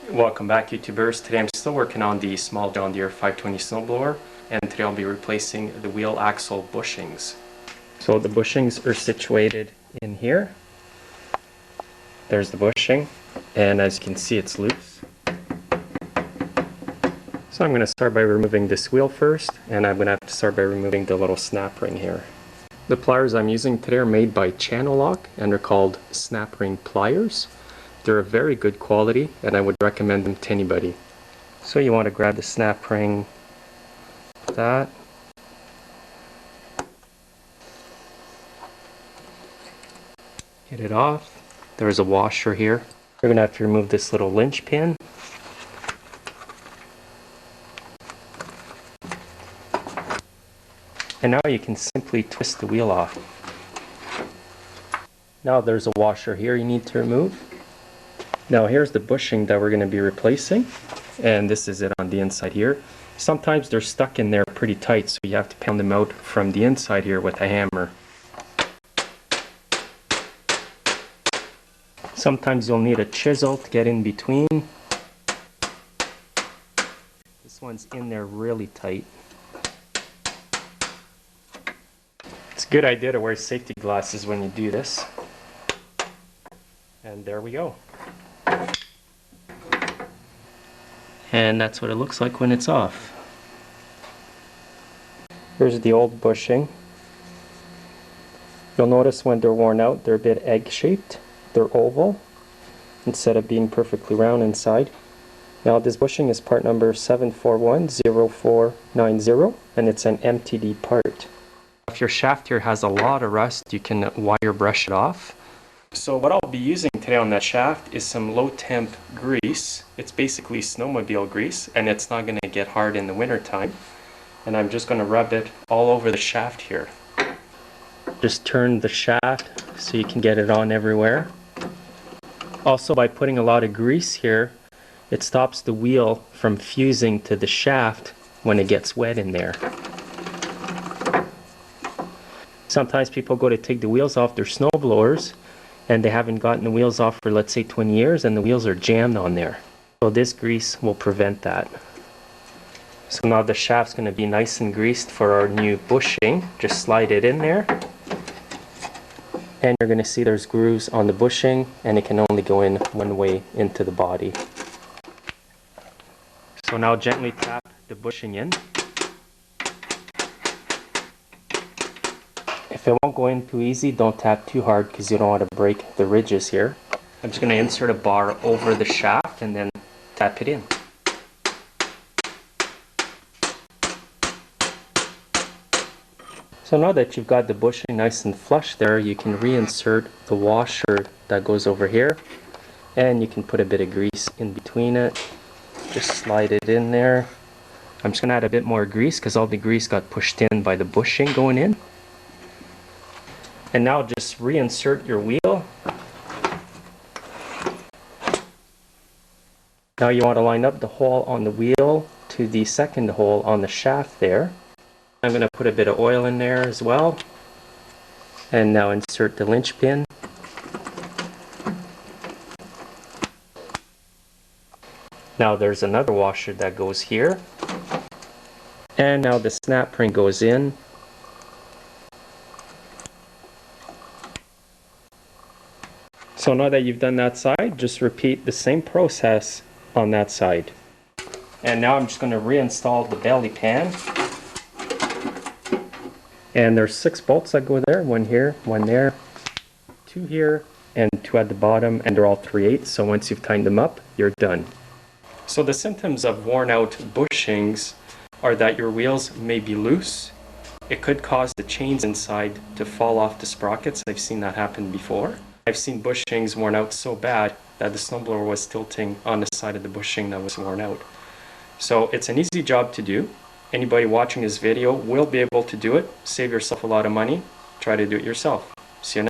Welcome back, YouTubers. Today I'm still working on the small John Deere 520 snowblower, and today I'll be replacing the wheel axle bushings. So the bushings are situated in here. There's the bushing, and as you can see it's loose. So I'm going to start by removing this wheel first, and I'm going to have to start by removing the little snap ring here. The pliers I'm using today are made by Channel Lock, and they're called snap ring pliers. They're a very good quality, and I would recommend them to anybody. So you want to grab the snap ring, that. Get it off. There's a washer here. You're going to have to remove this little linch pin. And now you can simply twist the wheel off. Now there's a washer here you need to remove. Now here's the bushing that we're going to be replacing, and this is it on the inside here. Sometimes they're stuck in there pretty tight, so you have to pound them out from the inside here with a hammer. Sometimes you'll need a chisel to get in between. This one's in there really tight. It's a good idea to wear safety glasses when you do this. And there we go. And that's what it looks like when it's off. Here's the old bushing. You'll notice when they're worn out, they're a bit egg-shaped. They're oval instead of being perfectly round inside. Now this bushing is part number 7410490, and it's an MTD part. If your shaft here has a lot of rust, you can wire brush it off. So what I'll be using today on that shaft is some low temp grease. It's basically snowmobile grease, and it's not going to get hard in the winter time. And I'm just going to rub it all over the shaft here. Just turn the shaft so you can get it on everywhere. Also, by putting a lot of grease here, it stops the wheel from fusing to the shaft when it gets wet in there. Sometimes people go to take the wheels off their snowblowers, and they haven't gotten the wheels off for, let's say, 20 years, and the wheels are jammed on there. So this grease will prevent that. So now the shaft's going to be nice and greased for our new bushing. Just slide it in there. And you're going to see there's grooves on the bushing, and it can only go in one way into the body. So now gently tap the bushing in. If it won't go in too easy, don't tap too hard because you don't want to break the ridges here. I'm just going to insert a bar over the shaft and then tap it in. So now that you've got the bushing nice and flush there, you can reinsert the washer that goes over here, and you can put a bit of grease in between it. Just slide it in there. I'm just going to add a bit more grease because all the grease got pushed in by the bushing going in. And now just reinsert your wheel. Now you want to line up the hole on the wheel to the second hole on the shaft there. I'm going to put a bit of oil in there as well. And now insert the linch pin. Now there's another washer that goes here. And now the snap ring goes in. So now that you've done that side, just repeat the same process on that side. And now I'm just going to reinstall the belly pan. And there's 6 bolts that go there, one here, one there, 2 here, and 2 at the bottom, and they're all 3/8. So once you've tightened them up, you're done. So the symptoms of worn out bushings are that your wheels may be loose. It could cause the chains inside to fall off the sprockets. I've seen that happen before. I've seen bushings worn out so bad that the snowblower was tilting on the side of the bushing that was worn out. So it's an easy job to do. Anybody watching this video will be able to do it. Save yourself a lot of money. Try to do it yourself. See you next time.